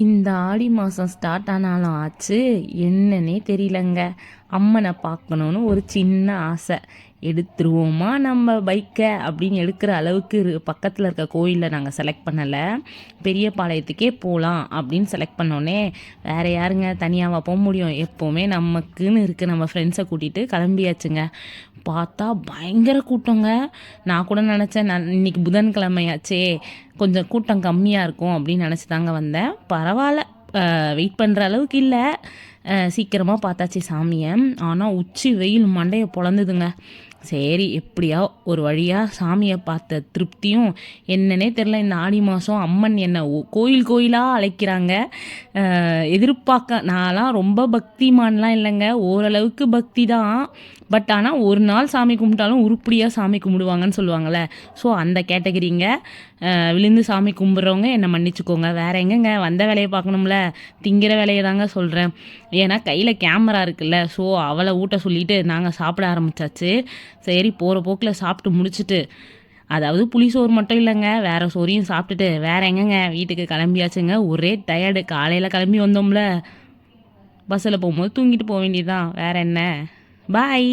இந்த ஆடி மாதம் ஸ்டார்ட் ஆனாலும் ஆச்சு என்னன்னே தெரியலங்க. அம்மனை பார்க்கணுன்னு ஒரு சின்ன ஆசை. எடுத்துருவோமா நம்ம பைக்கை அப்படின்னு எடுக்கிற அளவுக்கு பக்கத்தில் இருக்க கோயிலில் நாங்கள் செலக்ட் பண்ணலை. பெரிய பாளையத்துக்கே போகலாம் அப்படின்னு செலக்ட் பண்ணோன்னே வேறு யாருங்க தனியாகவா போக முடியும்? எப்போவுமே நமக்குன்னு இருக்குது, நம்ம ஃப்ரெண்ட்ஸை கூட்டிகிட்டு கிளம்பியாச்சுங்க. பார்த்தா பயங்கர கூட்டங்க. நான் கூட நினச்சேன் இன்னைக்கு புதன்கிழமையாச்சே கொஞ்சம் கூட்டம் கம்மியாக இருக்கும் அப்படின்னு நினச்சி தாங்க வந்தேன். பரவாயில்ல, வெயிட் பண்ணுற அளவுக்கு இல்லை. சீக்கிரமாக பார்த்தாச்சு சாமியை. ஆனால் உச்சி வெயில் மண்டையை பொழந்துதுங்க. சரி, எப்படியா ஒரு வழியாக சாமியை பார்த்த திருப்தியும் என்னன்னே தெரில. இந்த ஆடி மாதம் அம்மன் என்னை கோயில் கோயிலாக அழைக்கிறாங்க. நான்லாம் ரொம்ப பக்திமான்லாம் இல்லைங்க, ஓரளவுக்கு பக்தி தான். பட் ஆனால் ஒரு நாள் சாமி கும்பிட்டாலும் உருப்படியாக சாமி கும்பிடுவாங்கன்னு சொல்லுவாங்கள்ல. ஸோ அந்த கேட்டகரிங்க. விழுந்து சாமி கும்பிட்றவங்க என்னை மன்னிச்சுக்கோங்க. வேறு எங்கேங்க, வந்த வேலையை பார்க்கணும்ல, திங்கிற வேலையை தாங்க சொல்கிறேன். ஏன்னா கையில் கேமரா இருக்குல்ல. ஸோ அவளை ஊட்ட சொல்லிவிட்டு நாங்கள் சாப்பிட ஆரம்பித்தாச்சு. சரி, போகிற போக்கில் சாப்பிட்டு முடிச்சுட்டு, அதாவது புளி சோறு மட்டும் இல்லைங்க, வேறு சோறையும் சாப்பிட்டுட்டு வேறு எங்கேங்க வீட்டுக்கு கிளம்பியாச்சுங்க. ஒரே டயர்டு. காலையில் கிளம்பி வந்தோம்ல, பஸ்ஸில் போகும்போது தூங்கிட்டு போக வேண்டியதுதான், வேறு என்ன. பாய்.